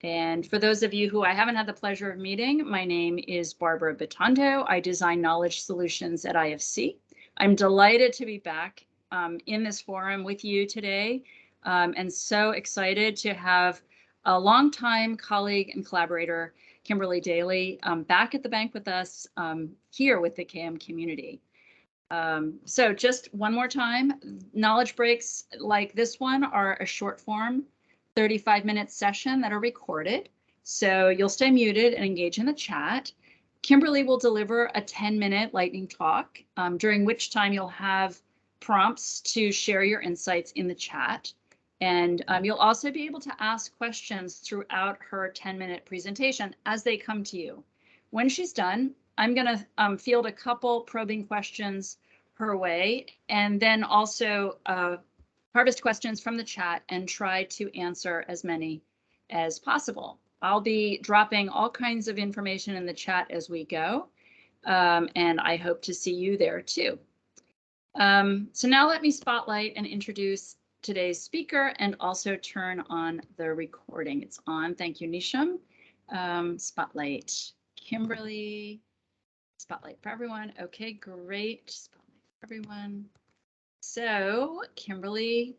And for those of you who I haven't had the pleasure of meeting, my name is Barbara Bitondo. I design knowledge solutions at IFC. I'm delighted to be back in this forum with you today, and so excited to have a longtime colleague and collaborator, Kimberly Dailey, back at the bank with us here with the KM community. So just one more time, knowledge breaks like this one are a short form 35-minute session that are recorded. So you'll stay muted and engage in the chat. Kimberly will deliver a 10-minute lightning talk, during which time you'll have prompts to share your insights in the chat. And you'll also be able to ask questions throughout her 10-minute presentation as they come to you. When she's done, I'm going to field a couple probing questions her way, and then also harvest questions from the chat and try to answer as many as possible. I'll be dropping all kinds of information in the chat as we go, and I hope to see you there too. So now let me spotlight and introduce today's speaker and also turn on the recording. It's on. Thank you, Nisham. Spotlight Kimberly. Spotlight for everyone. Okay, great. Spotlight for everyone. So Kimberly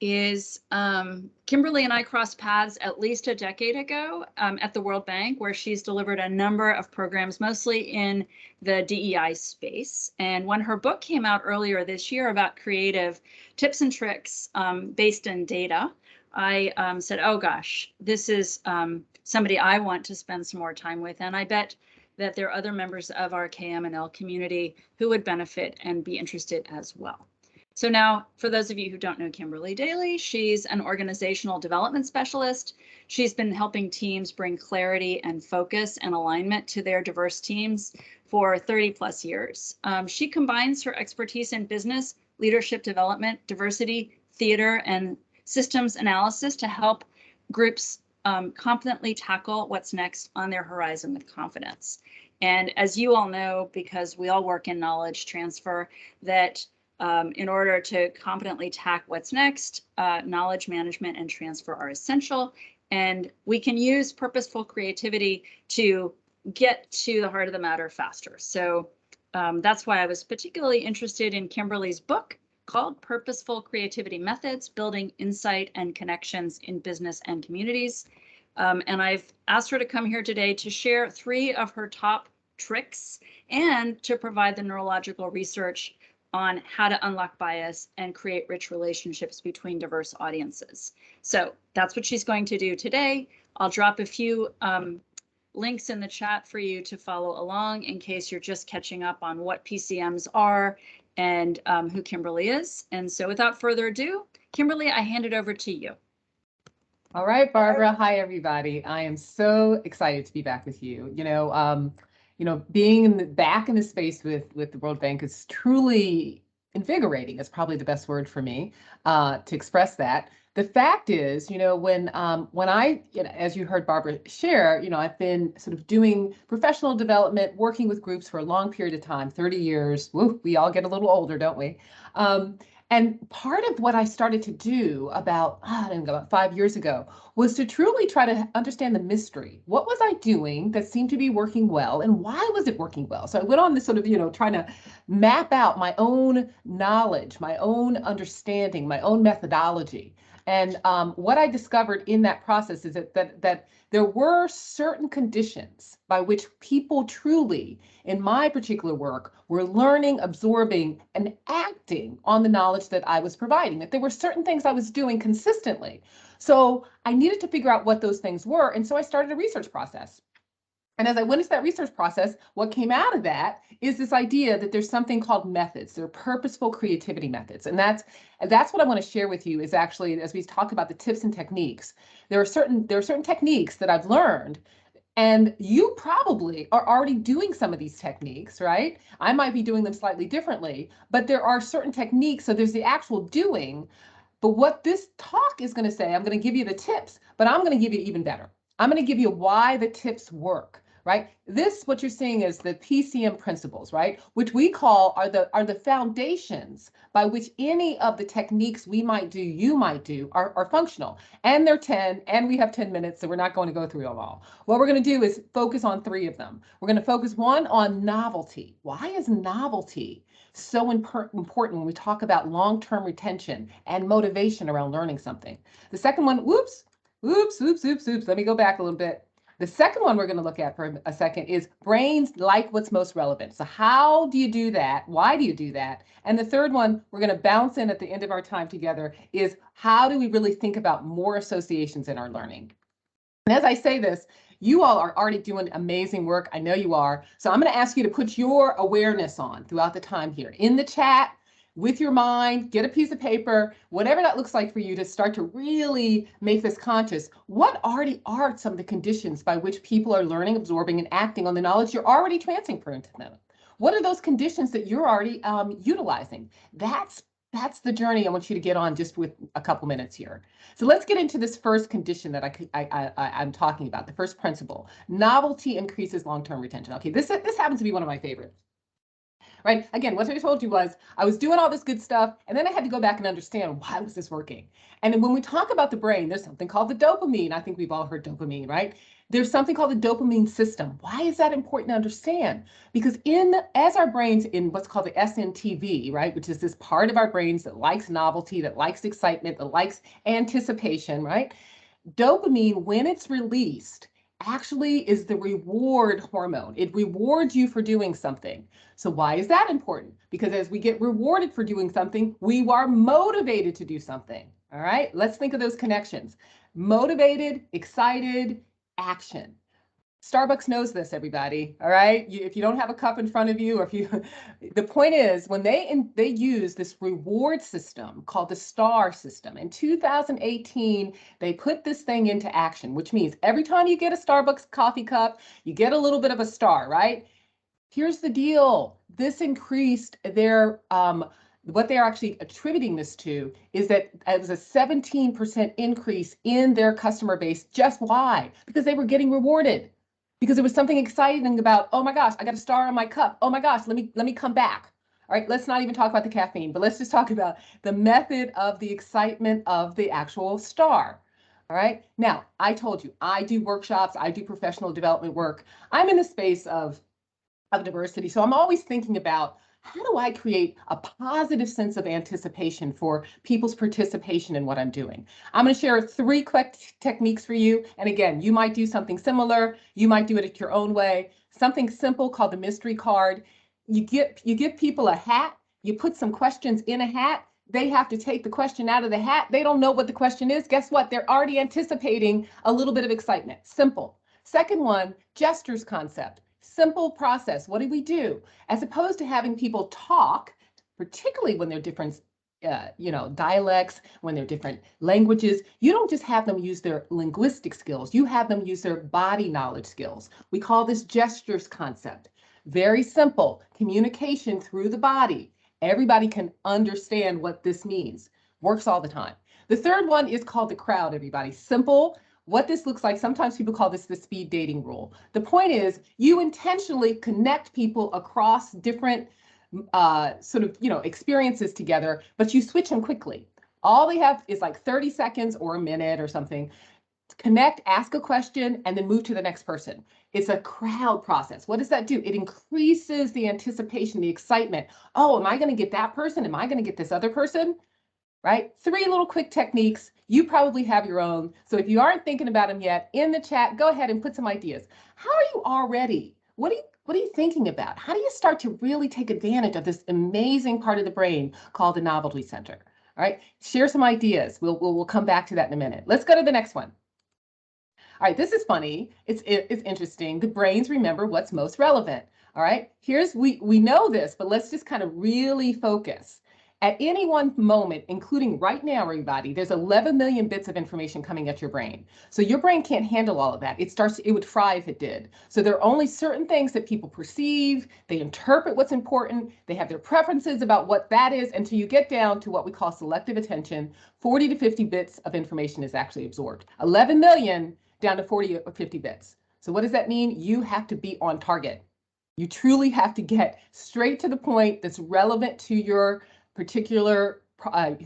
and I crossed paths at least a decade ago at the World Bank, where she's delivered a number of programs, mostly in the DEI space. And when her book came out earlier this year about creative tips and tricks based in data, I said, oh gosh, this is somebody I want to spend some more time with. And I bet that there are other members of our KM&L community who would benefit and be interested as well. So now, for those of you who don't know Kimberly Dailey, she's an organizational development specialist. She's been helping teams bring clarity and focus and alignment to their diverse teams for 30+ years. She combines her expertise in business, leadership development, diversity, theater, and systems analysis to help groups confidently tackle what's next on their horizon with confidence. And as you all know, because we all work in knowledge transfer, that in order to competently tackle what's next, knowledge management and transfer are essential. And we can use purposeful creativity to get to the heart of the matter faster. So that's why I was particularly interested in Kimberly's book called Purposeful Creativity Methods, Building Insight and Connections in Business and Communities. And I've asked her to come here today to share 3 of her top tricks and to provide the neurological research on how to unlock bias and create rich relationships between diverse audiences. So that's what she's going to do today. I'll drop a few links in the chat for you to follow along in case you're just catching up on what PCMs are and who Kimberly is. And so without further ado, Kimberly, I hand it over to you. All right, Barbara. Hi, everybody. I am so excited to be back with you. Being back in the space with the World Bank is truly invigorating. It's probably the best word for me to express that. The fact is, when I, as you heard Barbara share, I've been sort of doing professional development, working with groups for a long period of time, 30 years. Woo, we all get a little older, don't we? And part of what I started to do about 5 years ago was to truly try to understand the mystery. What was I doing that seemed to be working well, and why was it working well? So I went on this sort of, trying to map out my own knowledge, my own understanding, my own methodology. And what I discovered in that process is that there were certain conditions by which people truly, in my particular work, were learning, absorbing, and acting on the knowledge that I was providing, that there were certain things I was doing consistently. So I needed to figure out what those things were. And so I started a research process. And as I went into that research process, what came out of that is this idea that there's something called methods. They're purposeful creativity methods. And that's what I want to share with you is actually, as we talk about the tips and techniques, there are certain techniques that I've learned. And you probably are already doing some of these techniques, right? I might be doing them slightly differently, but there are certain techniques. So there's the actual doing. But what this talk is going to say, I'm going to give you the tips, but I'm going to give you even better. I'm going to give you why the tips work. right? This, what you're seeing is the PCM principles, right? Which we call are the foundations by which any of the techniques we might do, you might do, are functional. And they're 10, and we have 10 minutes, so we're not going to go through them all. What we're going to do is focus on 3 of them. We're going to focus one on novelty. Why is novelty so important when we talk about long-term retention and motivation around learning something? The second one, oops, let me go back a little bit. The second one we're going to look at for a second is brains like what's most relevant. So how do you do that? Why do you do that? And the third one we're going to bounce in at the end of our time together is how do we really think about more associations in our learning? And as I say this, you all are already doing amazing work. I know you are. So I'm going to ask you to put your awareness on throughout the time here in the chat, with your mind, get a piece of paper, whatever that looks like for you to start to really make this conscious. What already are some of the conditions by which people are learning, absorbing, and acting on the knowledge you're already transferring to them? What are those conditions that you're already utilizing? That's the journey I want you to get on just with a couple minutes here. So let's get into this first condition that I'm talking about, the first principle. Novelty increases long-term retention. Okay, this happens to be one of my favorites. Right? Again, what I told you was I was doing all this good stuff, and then I had to go back and understand why was this working. And when we talk about the brain, there's something called the dopamine. I think we've all heard dopamine, right? There's something called the dopamine system. Why is that important to understand? Because as our brains in what's called the SNTV, right, which is this part of our brains that likes novelty, that likes excitement, that likes anticipation, right? Dopamine, when it's released, actually is the reward hormone. It rewards you for doing something. So why is that important? Because as we get rewarded for doing something, we are motivated to do something. All right, let's think of those connections. Motivated, excited, action. Starbucks knows this, everybody. All right. If you don't have a cup in front of you, or if you, the point is when they use this reward system called the STAR system in 2018, they put this thing into action, which means every time you get a Starbucks coffee cup, you get a little bit of a star, right? Here's the deal. This increased their, what they're actually attributing this to is that it was a 17% increase in their customer base. Just why? Because they were getting rewarded. Because there was something exciting about, oh my gosh, I got a star on my cup. Oh my gosh, let me come back. All right, let's not even talk about the caffeine, but let's just talk about the method of the excitement of the actual star. All right, now I told you, I do workshops, I do professional development work. I'm in the space of diversity. So I'm always thinking about how do I create a positive sense of anticipation for people's participation in what I'm doing? I'm going to share 3 quick techniques for you. And again, you might do something similar. You might do it at your own way. Something simple called the mystery card. You give people a hat. You put some questions in a hat. They have to take the question out of the hat. They don't know what the question is. Guess what? They're already anticipating a little bit of excitement. Simple. Second one, gestures concept. Simple process. What do we do? As opposed to having people talk, particularly when they're different, dialects, when they're different languages, you don't just have them use their linguistic skills. You have them use their body knowledge skills. We call this gestures concept. Very simple. Communication through the body. Everybody can understand what this means. Works all the time. The third one is called the crowd, everybody. Simple. What this looks like, sometimes people call this the speed dating rule. The point is you intentionally connect people across different experiences together, but you switch them quickly. All they have is like 30 seconds or a minute or something. Connect, ask a question, and then move to the next person. It's a crowd process. What does that do? It increases the anticipation, the excitement. Oh, am I going to get that person? Am I going to get this other person? Right? 3 little quick techniques. You probably have your own. So if you aren't thinking about them yet, in the chat, go ahead and put some ideas. How are you already? What are you thinking about? How do you start to really take advantage of this amazing part of the brain called the novelty center? All right, share some ideas. We'll come back to that in a minute. Let's go to the next one. All right, this is funny. It's interesting. The brains remember what's most relevant. All right, we know this, but let's just kind of really focus. At any one moment, including right now, everybody, there's 11 million bits of information coming at your brain. So your brain can't handle all of that. It would fry if it did. So there are only certain things that people perceive, they interpret what's important, they have their preferences about what that is, until you get down to what we call selective attention. 40 to 50 bits of information is actually absorbed. 11 million down to 40 or 50 bits. So what does that mean? You have to be on target. You truly have to get straight to the point that's relevant to your particular,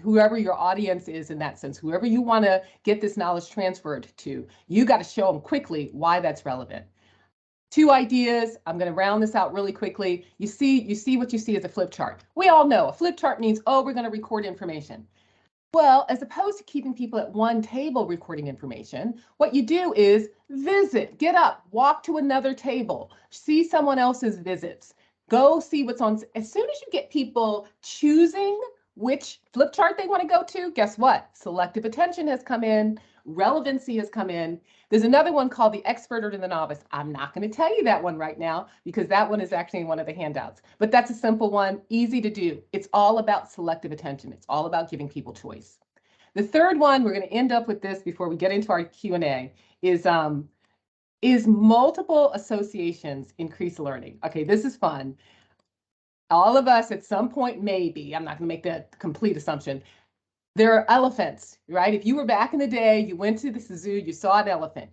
whoever your audience is in that sense, whoever you want to get this knowledge transferred to. You got to show them quickly why that's relevant. 2 ideas. I'm going to round this out really quickly. You see what you see as a flip chart. We all know a flip chart means, oh, we're going to record information. Well, as opposed to keeping people at one table recording information, what you do is visit, get up, walk to another table, see someone else's visits, go see what's on. As soon as you get people choosing which flip chart they want to go to, guess what? Selective attention has come in, relevancy has come in. There's another one called the expert or the novice. I'm not going to tell you that one right now because that one is actually in one of the handouts, but that's a simple one, easy to do. It's all about selective attention. It's all about giving people choice. The third one, we're going to end up with this before we get into our Q&A, is multiple associations increase learning. Okay, this is fun. All of us at some point, maybe, I'm not going to make that complete assumption, there are elephants, right? If you were back in the day, you went to the zoo, you saw an elephant.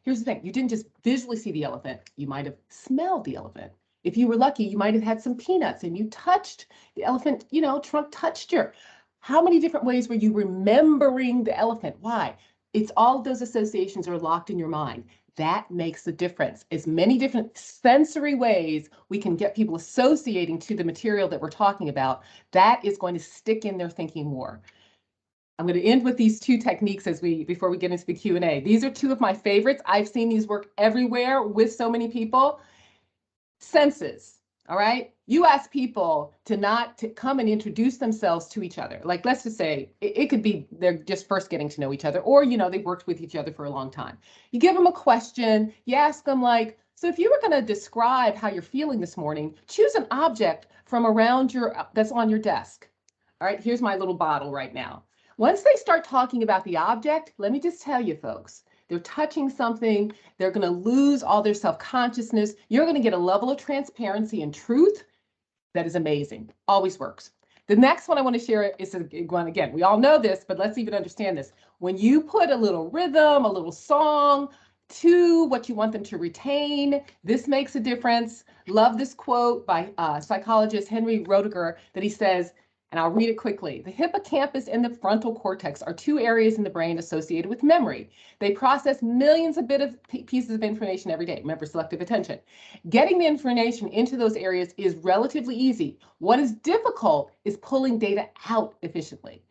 Here's the thing, you didn't just visually see the elephant, you might have smelled the elephant. If you were lucky, you might have had some peanuts and you touched the elephant, trunk touched your. How many different ways were you remembering the elephant? Why? It's all of those associations are locked in your mind. That makes a difference. As many different sensory ways we can get people associating to the material that we're talking about, that is going to stick in their thinking more. I'm going to end with these 2 techniques before we get into the Q&A. These are 2 of my favorites. I've seen these work everywhere with so many people. Senses, all right? You ask people to come and introduce themselves to each other. Like, let's just say it could be they're just first getting to know each other, or, they've worked with each other for a long time. You give them a question, you ask them like, so if you were going to describe how you're feeling this morning, choose an object from around that's on your desk. All right, here's my little bottle right now. Once they start talking about the object, let me just tell you folks, they're touching something, they're going to lose all their self-consciousness. You're going to get a level of transparency and truth that is amazing. Always works. The next one I want to share is one, again, we all know this, but let's even understand this. When you put a little rhythm, a little song to what you want them to retain, this makes a difference. Love this quote by psychologist Henry Roediger that he says, and I'll read it quickly. The hippocampus and the frontal cortex are 2 areas in the brain associated with memory. They process millions of pieces of information every day. Remember, selective attention. Getting the information into those areas is relatively easy. What is difficult is pulling data out efficiently.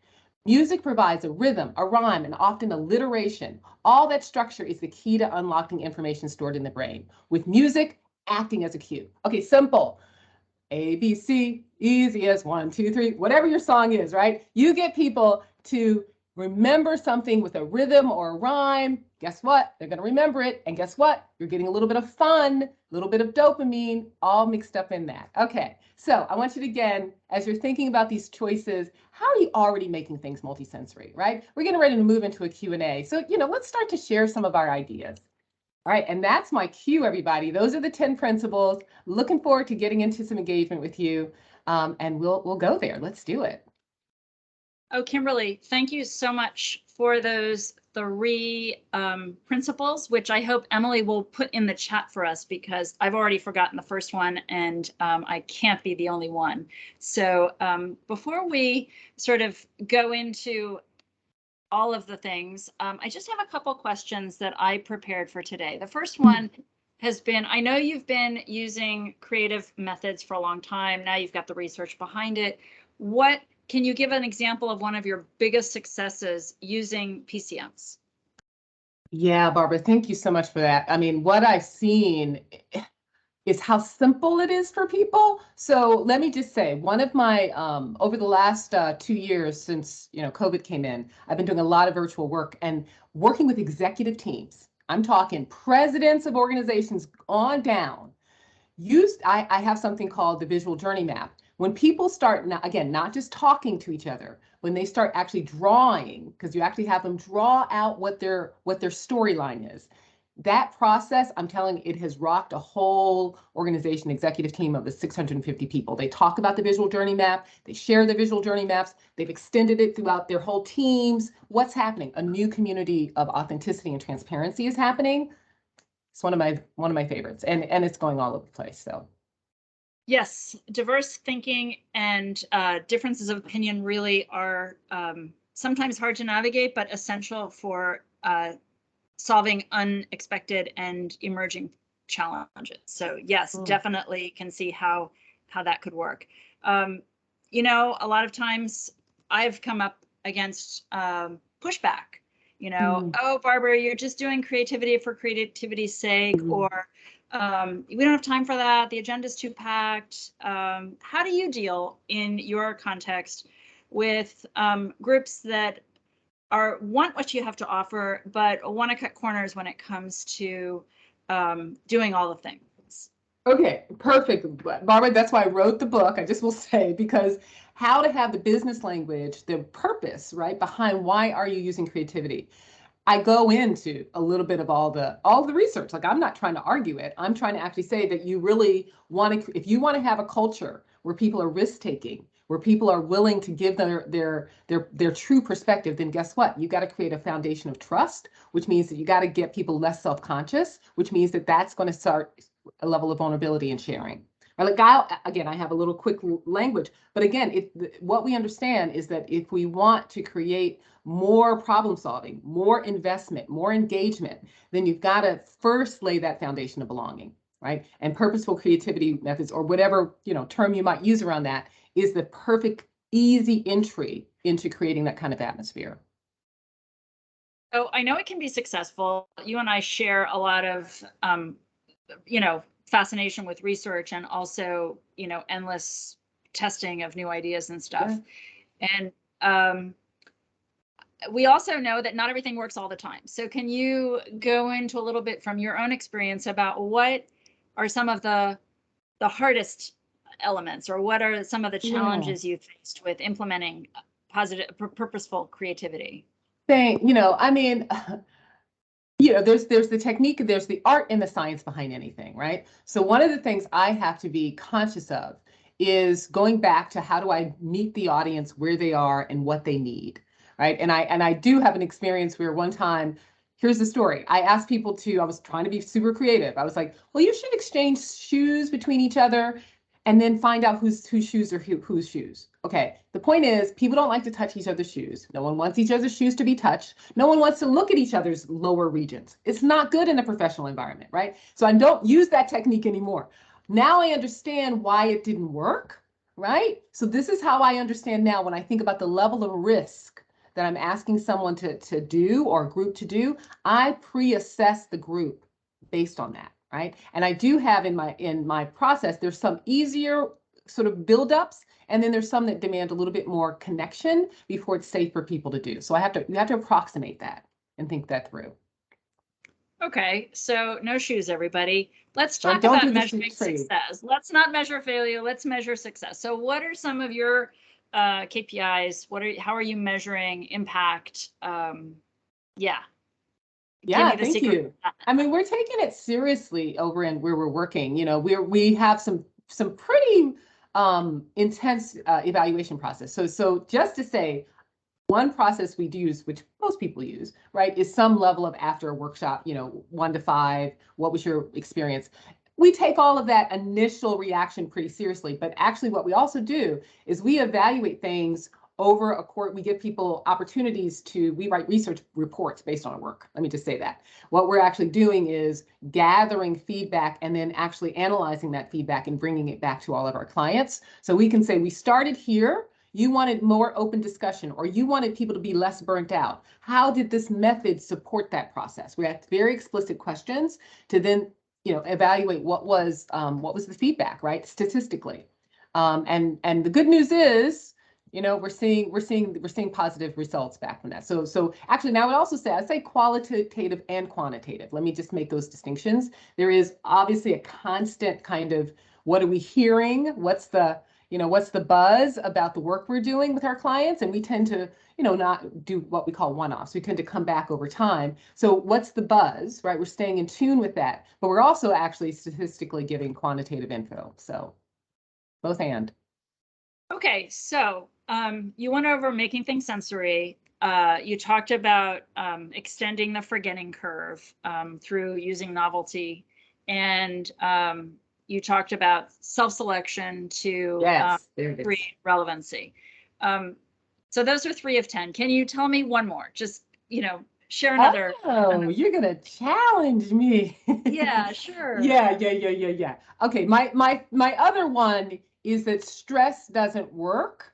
Music provides a rhythm, a rhyme, and often alliteration. All that structure is the key to unlocking information stored in the brain, with music acting as a cue. Okay, simple. A, B, C, easy as 1, 2, 3, whatever your song is, right? You get people to remember something with a rhythm or a rhyme. Guess what? They're going to remember it. And guess what? You're getting a little bit of fun, a little bit of dopamine, all mixed up in that. Okay, so I want you to, again, as you're thinking about these choices, how are you already making things multisensory, right? We're getting ready to move into a Q&A. So, let's start to share some of our ideas. All right, and that's my cue, everybody. Those are the 10 principles. Looking forward to getting into some engagement with you, and we'll go there. Let's do it. Oh, Kimberly, thank you so much for those 3 principles, which I hope Emily will put in the chat for us because I've already forgotten the first one and I can't be the only one. So before we sort of go into all of the things, I just have a couple questions that I prepared for today. The first one has been, I know you've been using creative methods for a long time. Now you've got the research behind it. Can you give an example of one of your biggest successes using PCMs? Yeah, Barbara, thank you so much for that. I mean, what I've seen is how simple it is for people. So let me just say, one of my, over the last 2 years since, COVID came in, I've been doing a lot of virtual work and working with executive teams. I'm talking presidents of organizations on down. I have something called the visual journey map. When people start, again, not just talking to each other, when they start actually drawing, because you actually have them draw out what their storyline is. That process, I'm telling you, it has rocked a whole organization, executive team of the 650 people. They talk about the visual journey map. They share the visual journey maps. They've extended it throughout their whole teams. What's happening? A new community of authenticity and transparency is happening. It's one of my favorites, and it's going all over the place. So Yes, diverse thinking and differences of opinion really are sometimes hard to navigate, but essential for solving unexpected and emerging challenges. So yes, definitely can see how that could work. You know, a lot of times I've come up against pushback. You know, oh, Barbara, you're just doing creativity for creativity's sake, or we don't have time for that. The agenda's too packed. How do you deal in your context with groups that want what you have to offer, but want to cut corners when it comes to doing all the things? okay, perfect, Barbara. That's why I wrote the book. I just will say, because how to have the business language, the purpose, right, behind why are you using creativity. I go into a little bit of all the research. Like, I'm not trying to argue it. I'm trying to actually say that you really want to, if you want to have a culture where people are risk taking, where people are willing to give their true perspective, then guess what? You got to create a foundation of trust, which means that you got to get people less self-conscious, which means that that's going to start a level of vulnerability and sharing. Like, I have a little quick language, but again, what we understand is that if we want to create more problem solving, more investment, more engagement, then you've got to first lay that foundation of belonging, right? And purposeful creativity methods, or whatever term you might use around that, is the perfect, easy entry into creating that kind of atmosphere. So I know it can be successful. You and I share a lot of, fascination with research, and also, endless testing of new ideas and stuff. Yeah. And we also know that not everything works all the time. So can you go into a little bit from your own experience about what are some of the hardest elements, or what are some of the challenges you faced with implementing positive, purposeful creativity? There's the technique, there's the art and the science behind anything, right? So one of the things I have to be conscious of is going back to how do I meet the audience where they are and what they need, right? And I do have an experience where one time, here's the story. I asked people I was trying to be super creative. I was like, well, you should exchange shoes between each other and then find out whose shoes are whose shoes. Okay, the point is, people don't like to touch each other's shoes. No one wants each other's shoes to be touched. No one wants to look at each other's lower regions. It's not good in a professional environment, right? So I don't use that technique anymore. Now I understand why it didn't work, right? So this is how I understand now when I think about the level of risk that I'm asking someone to do, or a group to do. I pre-assess the group based on that, right? And I do have in my process, there's some easier sort of buildups, and then there's some that demand a little bit more connection before it's safe for people to do. So you have to approximate that and think that through. Okay, so no shoes, everybody. Let's talk about measuring success. Let's not measure failure. Let's measure success. So what are some of your KPIs? How are you measuring impact? Yeah, thank you. I mean, we're taking it seriously over in where we're working. We have some pretty intense evaluation process. So just to say, one process we use, which most people use, right, is some level of after a workshop, 1 to 5, what was your experience? We take all of that initial reaction pretty seriously, but actually what we also do is we evaluate things over a course. We give people opportunities we write research reports based on our work. Let me just say that. What we're actually doing is gathering feedback and then actually analyzing that feedback and bringing it back to all of our clients. So we can say, we started here. You wanted more open discussion, or you wanted people to be less burnt out. How did this method support that process? We asked very explicit questions to then, evaluate what was the feedback, right, statistically. And the good news is, we're seeing positive results back from that. So actually, now I'd say qualitative and quantitative. Let me just make those distinctions. There is obviously a constant kind of, what are we hearing? What's the buzz about the work we're doing with our clients? And we tend to, not do what we call one-offs. We tend to come back over time. So what's the buzz, right? We're staying in tune with that, but we're also actually statistically giving quantitative info. So both and. Okay, so you went over making things sensory. You talked about extending the forgetting curve through using novelty, and you talked about self-selection to Yes, there it is. create relevancy. So those are 3 of 10. Can you tell me one more? Just, share another. Oh, you're gonna challenge me. Yeah, sure. Yeah. Okay, my other one is that stress doesn't work,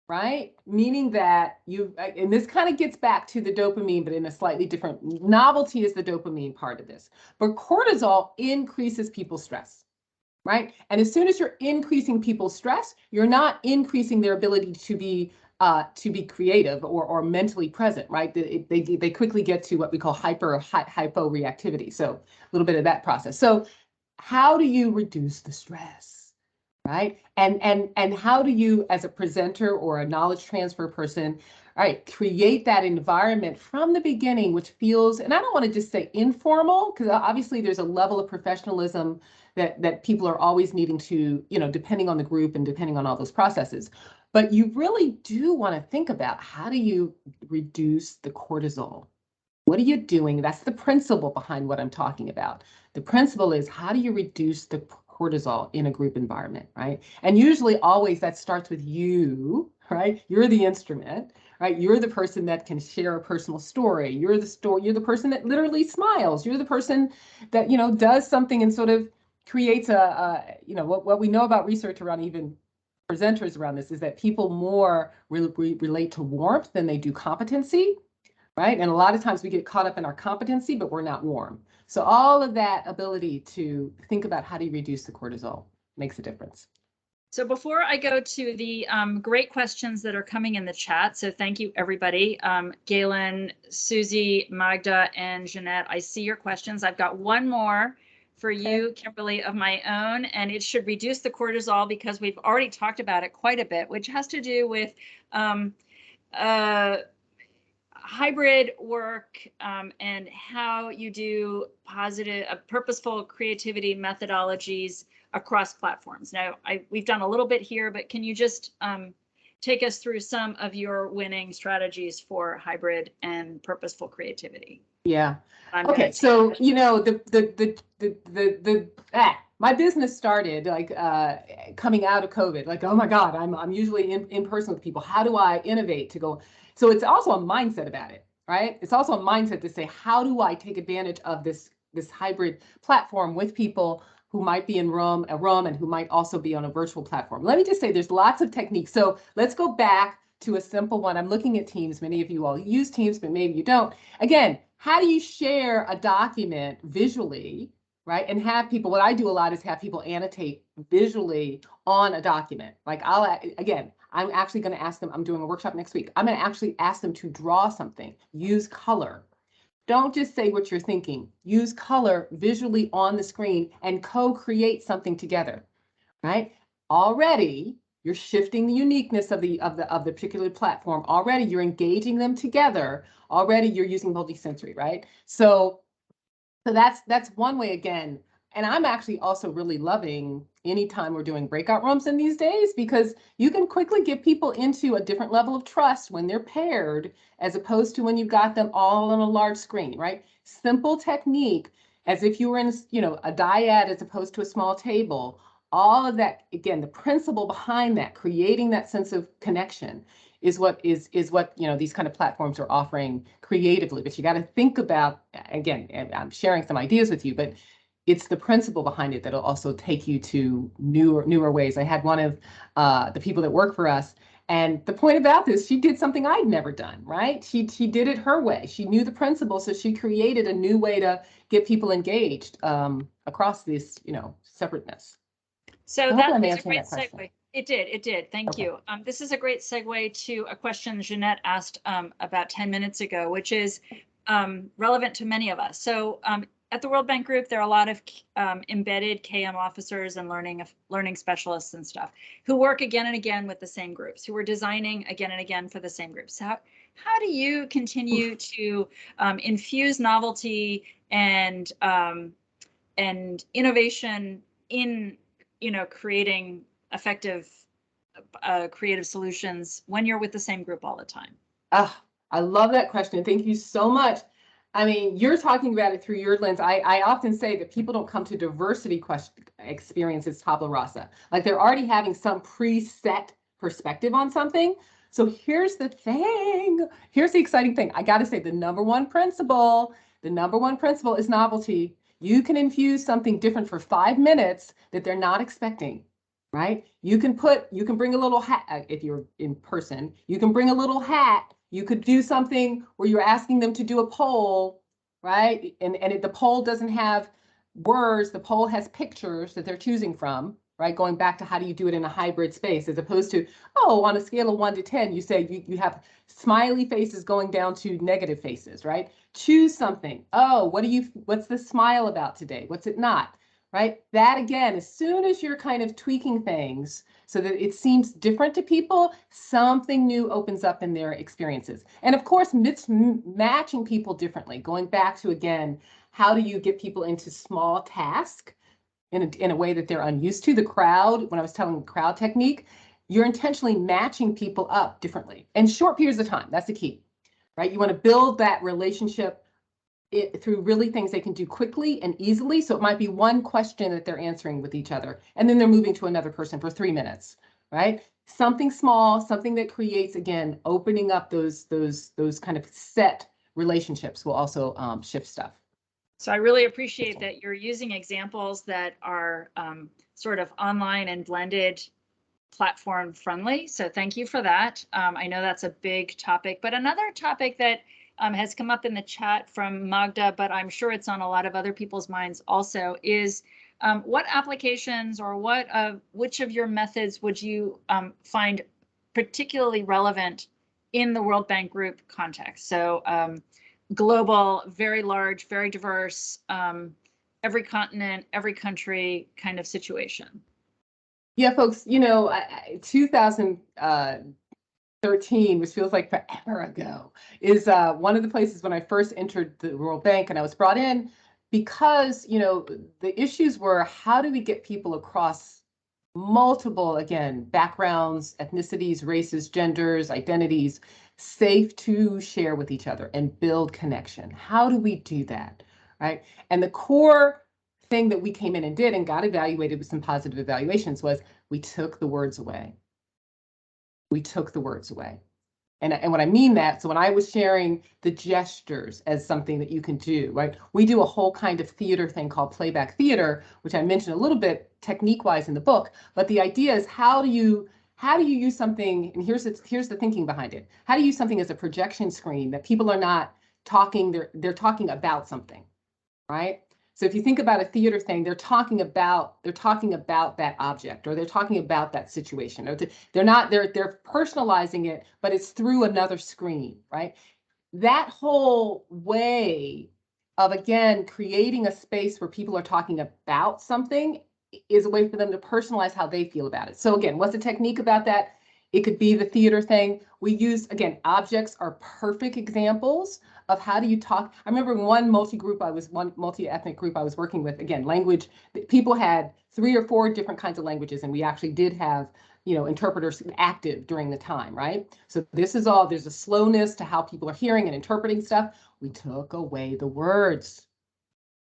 right? Meaning that and this kind of gets back to the dopamine, but in a slightly different, novelty is the dopamine part of this. But cortisol increases people's stress, right? And as soon as you're increasing people's stress, you're not increasing their ability to be creative or mentally present, right? They quickly get to what we call hypo reactivity. So a little bit of that process. So how do you reduce the stress, right? And how do you, as a presenter or a knowledge transfer person, all right, create that environment from the beginning, which feels, and I don't want to just say informal, because obviously there's a level of professionalism that people are always needing to, depending on the group and depending on all those processes. But you really do want to think about, how do you reduce the cortisol? What are you doing? That's the principle behind what I'm talking about. The principle is, how do you reduce the cortisol in a group environment, right? And usually always that starts with you, right? You're the instrument, right? You're the person that can share a personal story. You're the person that literally smiles. You're the person that, does something and sort of creates what we know about research around even presenters around this is that people more relate to warmth than they do competency, right? And a lot of times we get caught up in our competency, but we're not warm. So all of that ability to think about how do you reduce the cortisol makes a difference. So before I go to the great questions that are coming in the chat, so thank you everybody, Galen, Susie, Magda, and Jeanette, I see your questions. I've got one more for you, Kimberly, of my own, and it should reduce the cortisol because we've already talked about it quite a bit, which has to do with hybrid work and how you do positive, purposeful creativity methodologies across platforms. Now, we've done a little bit here, but can you just take us through some of your winning strategies for hybrid and purposeful creativity? Yeah. Okay. So, my business started like coming out of COVID, like, oh my God, I'm usually in person with people. How do I innovate to go? So it's also a mindset about it, right? It's also a mindset to say, how do I take advantage of this hybrid platform with people who might be in a room and who might also be on a virtual platform? Let me just say there's lots of techniques. So let's go back to a simple one. I'm looking at Teams. Many of you all use Teams, but maybe you don't. Again, how do you share a document visually, right? And have people, what I do a lot is have people annotate visually on a document. Like I'm actually going to ask them, I'm doing a workshop next week. I'm going to actually ask them to draw something, use color. Don't just say what you're thinking. Use color visually on the screen and co-create something together, right? Already, you're shifting the uniqueness of the particular platform. Already, you're engaging them together. Already, you're using multisensory, right? So that's one way again. And I'm actually also really loving anytime we're doing breakout rooms in these days, because you can quickly get people into a different level of trust when they're paired, as opposed to when you've got them all on a large screen, right? Simple technique, as if you were in, a dyad as opposed to a small table. All of that, again, the principle behind that, creating that sense of connection, is what these kind of platforms are offering creatively. But you got to think about, again, and I'm sharing some ideas with you, but it's the principle behind it that'll also take you to newer ways. I had one of the people that work for us, and the point about this, she did something I'd never done, right? She did it her way. She knew the principle, so she created a new way to get people engaged across this, separateness. So that is a great segue. It did. Thank you. This is a great segue to a question Jeanette asked about 10 minutes ago, which is relevant to many of us. So at the World Bank Group, there are a lot of embedded KM officers and learning specialists and stuff who work again and again with the same groups, who are designing again and again for the same groups. How do you continue to infuse novelty and innovation in creating effective creative solutions when you're with the same group all the time? I love that question. Thank you so much. I mean, you're talking about it through your lens. I often say that people don't come to diversity experiences tabula rasa. Like they're already having some preset perspective on something. So here's the thing. Here's the exciting thing. I got to say the number one principle is novelty. You can infuse something different for 5 minutes that they're not expecting, right? You can bring a little hat if you're in person. You can bring a little hat. You could do something where you're asking them to do a poll, right? And the poll doesn't have words. The poll has pictures that they're choosing from, right? Going back to how do you do it in a hybrid space, as opposed to, oh, on a scale of 1 to 10, you say you have smiley faces going down to negative faces, right? Choose something. Oh, what's the smile about today? What's it not? Right? That again, as soon as you're kind of tweaking things so that it seems different to people, something new opens up in their experiences. And of course, matching people differently, going back to, again, how do you get people into small tasks in a way that they're unused to? The crowd, when I was telling the crowd technique, you're intentionally matching people up differently in short periods of time. That's the key, right? You want to build that relationship through really things they can do quickly and easily. So it might be one question that they're answering with each other, and then they're moving to another person for 3 minutes, right? Something small, something that creates, again, opening up those kind of set relationships will also shift stuff. So I really appreciate that you're using examples that are sort of online and blended platform friendly. So thank you for that. I know that's a big topic, but another topic that has come up in the chat from Magda, but I'm sure it's on a lot of other people's minds also, is what applications or which of your methods would you find particularly relevant in the World Bank Group context? So global, very large, very diverse, every continent, every country kind of situation. Yeah, folks, 2013, which feels like forever ago, is one of the places when I first entered the World Bank, and I was brought in because, the issues were, how do we get people across multiple, again, backgrounds, ethnicities, races, genders, identities, safe to share with each other and build connection? How do we do that, right? And the core thing that we came in and did and got evaluated with some positive evaluations was we took the words away. We took the words away. And what I mean that, so when I was sharing the gestures as something that you can do, right? We do a whole kind of theater thing called playback theater, which I mentioned a little bit technique-wise in the book. But the idea is how do you use something, and here's the thinking behind it. How do you use something as a projection screen that people are not talking, they're talking about something, right? So if you think about a theater thing, they're talking about that object, or they're talking about that situation, or they're personalizing it, but it's through another screen, right? That whole way of, again, creating a space where people are talking about something is a way for them to personalize how they feel about it. So again, what's the technique about that? It could be the theater thing. We use, again, objects are perfect examples of how do you talk. I remember one multi-ethnic group I was working with, again, language, people had 3 or 4 different kinds of languages, and we actually did have, interpreters active during the time, right? So this is all, there's a slowness to how people are hearing and interpreting stuff. We took away the words.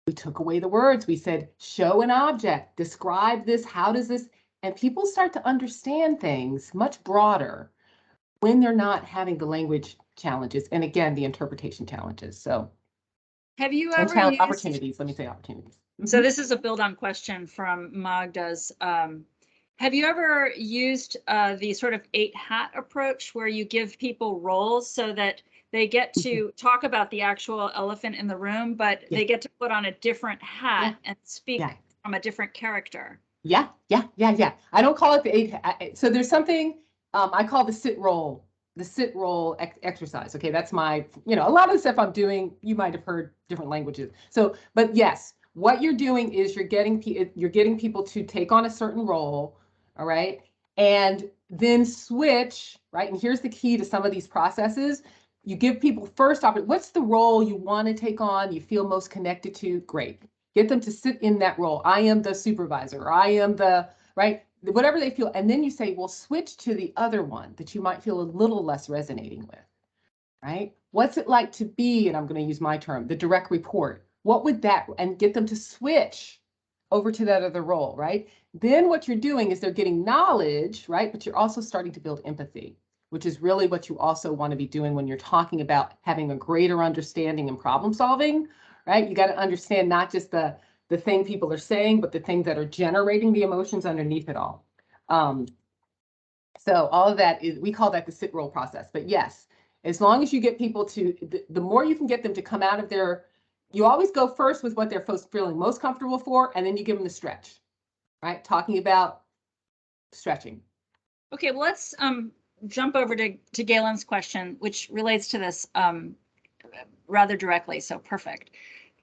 We took away the words. We said, show an object, describe this, how does this, and people start to understand things much broader when they're not having the language challenges, and again, the interpretation challenges. So have you ever used opportunities? Let me say opportunities. So this is a build on question from Magda's. Have you ever used the sort of 8-hat approach where you give people roles so that they get to talk about the actual elephant in the room, but they get to put on a different hat and speak from a different character? Yeah. I don't call it the 8. So there's something I call the sit roll exercise. Okay, that's my, a lot of the stuff I'm doing, you might have heard different languages. So, but yes, what you're doing is you're getting people to take on a certain role, all right, and then switch, right? And here's the key to some of these processes. You give people first what's the role you want to take on, you feel most connected to? Great. Get them to sit in that role. I am the supervisor, or I am the, right? Whatever they feel. And then you say, well, switch to the other one that you might feel a little less resonating with. right? What's it like to be, and I'm going to use my term, the direct report? What would that, and get them to switch over to that other role, right? Then what you're doing is they're getting knowledge, right? But you're also starting to build empathy, which is really what you also want to be doing when you're talking about having a greater understanding and problem solving, right? You got to understand not just the thing people are saying, but the things that are generating the emotions underneath it all. So all of that is, we call that the sit roll process. But yes, as long as you get people to, the more you can get them to come out of their, you always go first with what they're feeling most comfortable for, and then you give them the stretch, right? Talking about stretching. Okay, well, let's jump over to Galen's question, which relates to this rather directly, so perfect.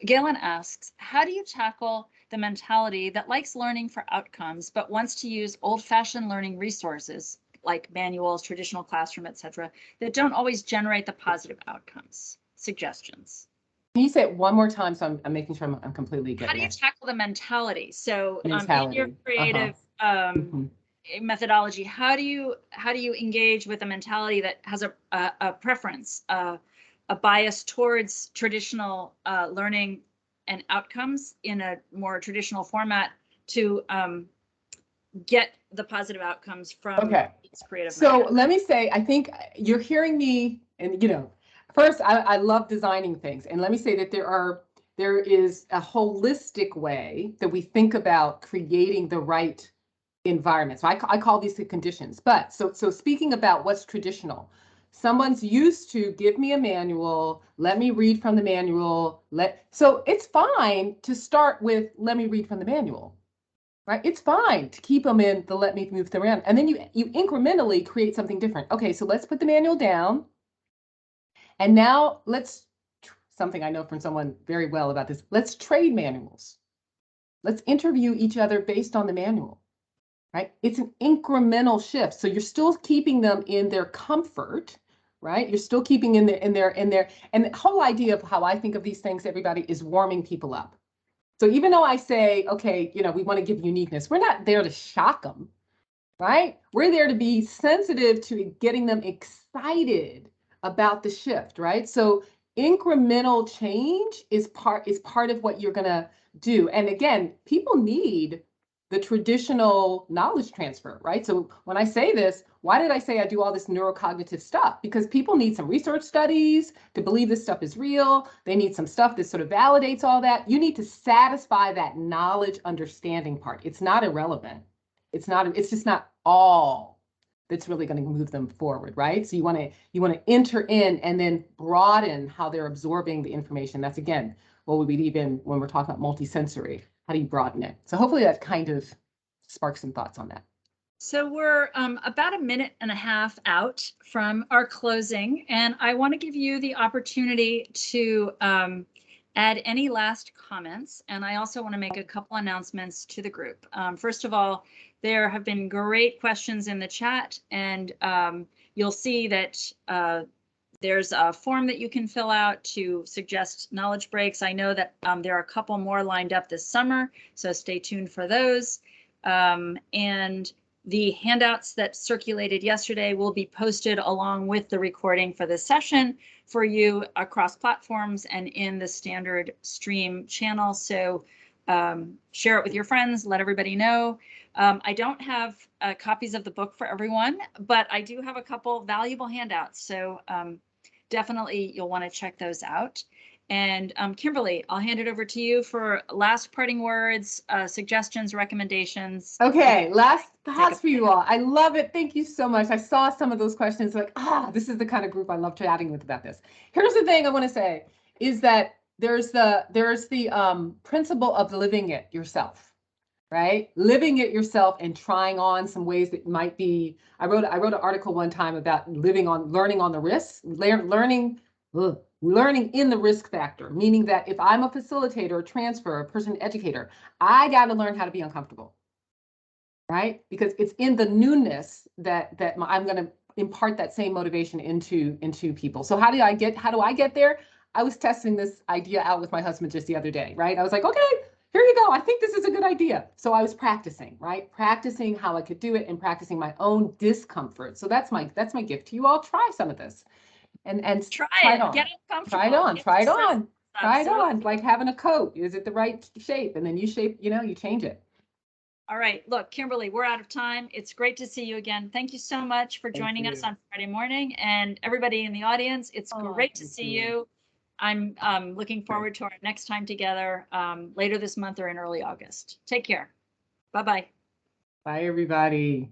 Galen asks, how do you tackle the mentality that likes learning for outcomes, but wants to use old-fashioned learning resources like manuals, traditional classroom, etc., that don't always generate the positive outcomes? Suggestions. Can you say it one more time so I'm making sure I'm completely getting it? How do you tackle the mentality? So mentality. in your creative methodology, how do you engage with a mentality that has a preference, a bias towards traditional learning and outcomes in a more traditional format to get the positive outcomes from these creative methods? Let me say, I think you're hearing me, and first, I love designing things, and let me say that there is a holistic way that we think about creating the right environment. So I call these the conditions. But so speaking about what's traditional, someone's used to give me a manual, let me read from the manual. So it's fine to start with let me read from the manual. Right? It's fine to keep them in the let me move them around. And then you incrementally create something different. Okay, so let's put the manual down. And now something I know from someone very well about this, let's trade manuals. Let's interview each other based on the manual, right? It's an incremental shift. So you're still keeping them in their comfort, right? You're still keeping in their, and the whole idea of how I think of these things, everybody, is warming people up. So even though I say, okay, we want to give uniqueness, we're not there to shock them, right? We're there to be sensitive to getting them excited about the shift, right? So incremental change is part of what you're going to do. And again, people need the traditional knowledge transfer, right? So when I say this, why did I say I do all this neurocognitive stuff? Because people need some research studies to believe this stuff is real. They need some stuff that sort of validates all that. You need to satisfy that knowledge understanding part. It's not irrelevant. It's just not all that's really going to move them forward, right? So you want to enter in and then broaden how they're absorbing the information. That's again what we believe in when we're talking about multisensory. How do you broaden it? So hopefully that kind of sparks some thoughts on that. So we're about a minute and a half out from our closing, and I want to give you the opportunity to add any last comments. And I also want to make a couple announcements to the group. First of all, there have been great questions in the chat, and you'll see that there's a form that you can fill out to suggest knowledge breaks. I know that there are a couple more lined up this summer, so stay tuned for those. And the handouts that circulated yesterday will be posted along with the recording for this session for you across platforms and in the standard stream channel. So share it with your friends, let everybody know. I don't have copies of the book for everyone, but I do have a couple valuable handouts. So definitely you'll want to check those out. And Kimberly, I'll hand it over to you for last parting words, suggestions, recommendations. Okay, last thoughts for you all. I love it. Thank you so much. I saw some of those questions like, this is the kind of group I love chatting with about this. Here's the thing I want to say is that there's the principle of living it yourself, right? Living it yourself and trying on some ways that might be. I wrote an article one time about learning on the risks, learning in the risk factor, meaning that if I'm a facilitator, a transfer, a person educator, I got to learn how to be uncomfortable, right? Because it's in the newness that I'm going to impart that same motivation into people. So how do I get there? I was testing this idea out with my husband just the other day, right? I was like, okay, here you go. I think this is a good idea. So I was practicing, right? Practicing how I could do it and practicing my own discomfort. So that's my gift to you all. Try some of this. and Try it it. on. Get uncomfortable. Try it on. Try it on. Try it on. Absolutely. Like having a coat. Is it the right shape? And then you shape, you change it. All right. Look, Kimberly, we're out of time. It's great to see you again. Thank you so much for Thank joining us you. on Friday morning. And everybody in the audience, it's great to thank see you. you. I'm looking forward to our next time together later this month or in early August. Take care. Bye-bye. Bye, everybody.